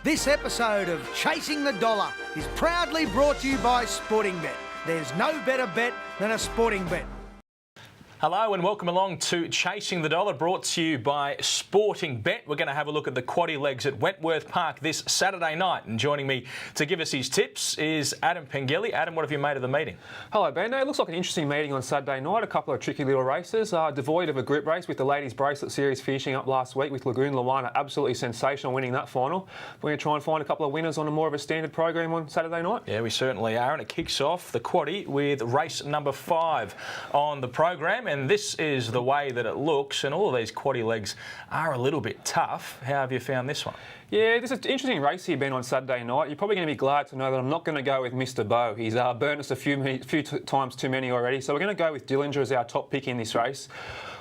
This episode of Chasing the Dollar is proudly brought to you by Sportingbet. There's no better bet than a Sportingbet. Hello and welcome along to Chasing the Dollar, brought to you by Sportingbet. We're going to have a look at the quaddie legs at Wentworth Park this Saturday night. And joining me to give us his tips is Adam Pengilly. Adam, what have you made of the meeting? Hello, Ben. It looks like an interesting meeting on Saturday night. A couple of tricky little races, devoid of a grip race, with the Ladies Bracelet Series finishing up last week with LOTTO absolutely sensational, winning that final. We're going to try and find a couple of winners on a more of a standard program on Saturday night. Yeah, we certainly are. And it kicks off the quaddie with race number 5 on the program. And this is the way that it looks, and all of these quaddie legs are a little bit tough. How have you found this one? Yeah, this is an interesting race here, Ben, on Saturday night. You're probably going to be glad to know that I'm not going to go with Mr. BEAU. He's burnt us a few times too many already, so we're going to go with DILLINGER as our top pick in this race.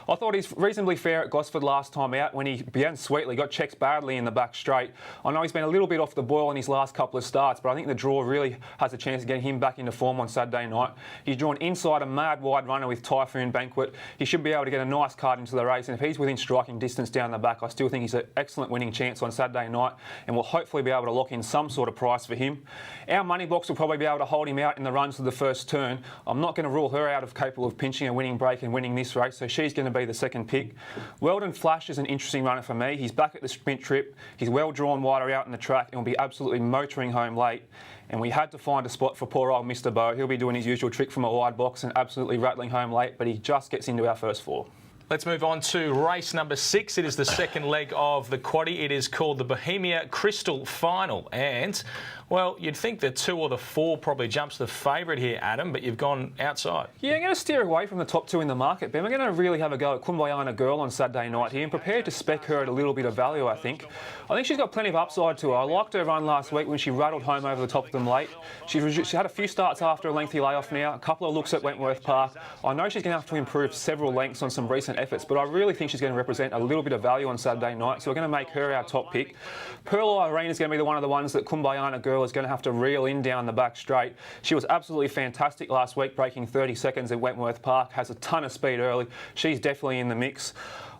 I thought he's reasonably fair at Gosford last time out when he began sweetly, got checked badly in the back straight. I know he's been a little bit off the boil in his last couple of starts, but I think the draw really has a chance of getting him back into form on Saturday night. He's drawn inside a mad wide runner with TYPHOON BANQUET. He should be able to get a nice card into the race, and if he's within striking distance down the back, I still think he's an excellent winning chance on Saturday night, and we'll hopefully be able to lock in some sort of price for him. Our money box will probably be able to hold him out in the runs to the first turn. I'm not going to rule her out of capable of pinching a winning break and winning this race, so she's going to be the second pick. WELDEN Flash is an interesting runner for me. He's back at the sprint trip. He's well drawn wider out in the track and will be absolutely motoring home late. And we had to find a spot for poor old Mr. BEAU. He'll be doing his usual trick from a wide box and absolutely rattling home late, but he just gets into our first 4. Let's move on to race number 6. It is the second leg of the quaddie. It is called the Bohemia Crystal Final. And, well, you'd think the 2 or the 4 probably jumps the favourite here, Adam, but you've gone outside. Yeah, I'm going to steer away from the top 2 in the market, Ben. We're going to really have a go at KOOMBOOYANA Girl on Saturday night here and prepared to spec her at a little bit of value, I think. I think she's got plenty of upside to her. I liked her run last week when she rattled home over the top of them late. She had a few starts after a lengthy layoff now, a couple of looks at Wentworth Park. I know she's going to have to improve several lengths on some recent efforts, but I really think she's going to represent a little bit of value on Saturday night, so we're going to make her our top pick. Pearl IRENE is going to be one of the ones that KOOMBOOYANA Girl is going to have to reel in down the back straight. She was absolutely fantastic last week, breaking 30 seconds at Wentworth Park, has a ton of speed early. She's definitely in the mix.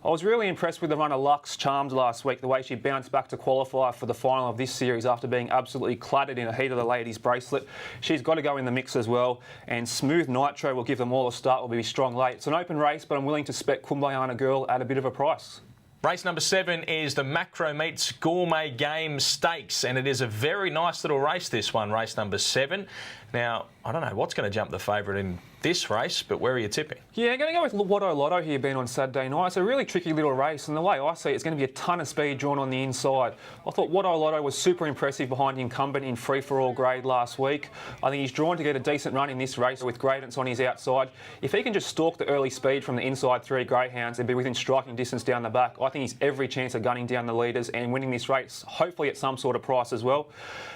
I was really impressed with the runner Lux Charmed last week, the way she bounced back to qualify for the final of this series after being absolutely clattered in a heat of the Ladies Bracelet. She's got to go in the mix as well, and Smooth Nitro will give them all a start, will be strong late. It's an open race, but I'm willing to spec KOOMBOOYANA Girl at a bit of a price. Race number 7 is the Macro Meats Gourmet Game Stakes, and it is a very nice little race, this one, race number 7. Now, I don't know what's going to jump the favourite in this race, but where are you tipping? Yeah, I'm going to go with WATTO Lotto here, Ben, on Saturday night. It's a really tricky little race, and the way I see it, it's going to be a ton of speed drawn on the inside. I thought WATTO Lotto was super impressive behind the incumbent in free-for-all grade last week. I think he's drawn to get a decent run in this race with Cadence on his outside. If he can just stalk the early speed from the inside 3 greyhounds and be within striking distance down the back, I think he's every chance of gunning down the leaders and winning this race, hopefully at some sort of price as well.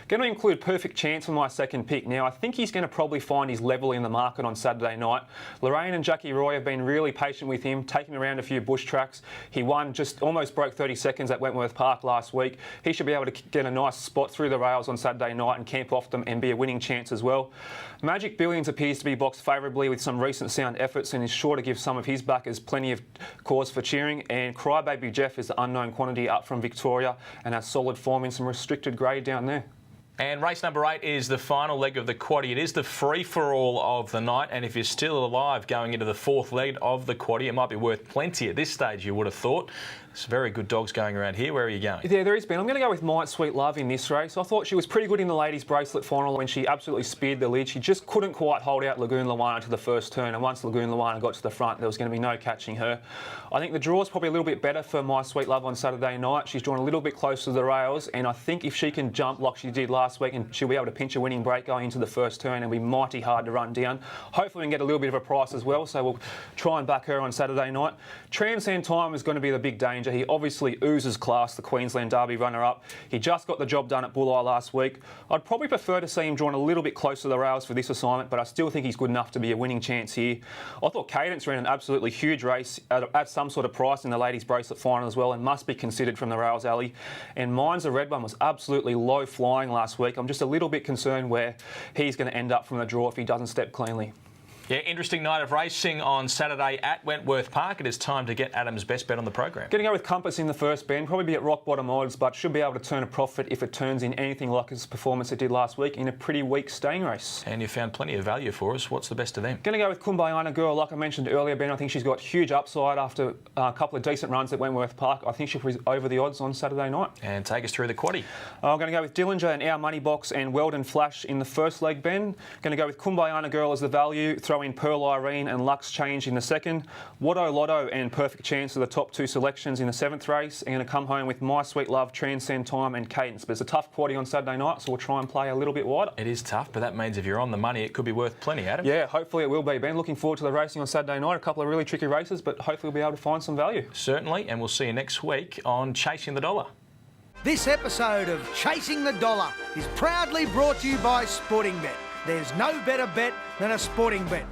Going to include Perfect Chance for my second pick. Now, I think he's going to probably find his level in the market on Saturday night. Lorraine and Jackie Roy have been really patient with him, taking him around a few bush tracks. He won, just almost broke 30 seconds at Wentworth Park last week. He should be able to get a nice spot through the rails on Saturday night and camp off them and be a winning chance as well. Magic Billions appears to be boxed favourably with some recent sound efforts and is sure to give some of his backers plenty of cause for cheering. And Crybaby Jeff is the unknown quantity up from Victoria and has solid form in some restricted grade down there. And race number 8 is the final leg of the quaddie. It is the free-for-all of the night, and if you're still alive going into the 4th leg of the quaddie, it might be worth plenty at this stage, you would have thought. There's very good dogs going around here. Where are you going? Yeah, there is, Ben. I'm going to go with Might Sweet Love in this race. I thought she was pretty good in the Ladies Bracelet final when she absolutely speared the lead. She just couldn't quite hold out Lagoon-Luana to the first turn, and once Lagoon-Luana got to the front, there was going to be no catching her. I think the draw is probably a little bit better for My Sweet Love on Saturday night. She's drawn a little bit closer to the rails, and I think if she can jump like she did last week, and she'll be able to pinch a winning break going into the first turn and be mighty hard to run down. Hopefully we can get a little bit of a price as well, so we'll try and back her on Saturday night. Transcend Time is going to be the big danger. He obviously oozes class, the Queensland Derby runner-up. He just got the job done at Bulleye last week. I'd probably prefer to see him drawn a little bit closer to the rails for this assignment, but I still think he's good enough to be a winning chance here. I thought Cadence ran an absolutely huge race at some sort of price in the Ladies Bracelet final as well and must be considered from the rails alley. And MINZA Red One was absolutely low flying last week. I'm just a little bit concerned where he's going to end up from the draw if he doesn't step cleanly. Yeah, interesting night of racing on Saturday at Wentworth Park. It is time to get Adam's best bet on the program. Going to go with Compass in the first bend, probably be at rock bottom odds, but should be able to turn a profit if it turns in anything like its performance it did last week in a pretty weak staying race. And you found plenty of value for us. What's the best of them? Going to go with KOOMBOOYANA Girl, like I mentioned earlier, Ben. I think she's got huge upside after a couple of decent runs at Wentworth Park. I think she'll be over the odds on Saturday night. And take us through the quaddie. I'm going to go with DILLINGER and Our Money Box and WELDEN Flash in the first leg, Ben. Going to go with KOOMBOOYANA Girl as the value, throw in Pearl Irene and Lux Change in the second. WATTO, LOTTO and Perfect Chance are the top two selections in the seventh race. I'm going to come home with My Sweet Love, Transcend, Time and Cadence. But it's a tough quaddie on Saturday night, so we'll try and play a little bit wider. It is tough, but that means if you're on the money, it could be worth plenty, Adam. Yeah, hopefully it will be, Ben. Looking forward to the racing on Saturday night. A couple of really tricky races, but hopefully we'll be able to find some value. Certainly, and we'll see you next week on Chasing the Dollar. This episode of Chasing the Dollar is proudly brought to you by Sportingbet. There's no better bet than a Sportingbet.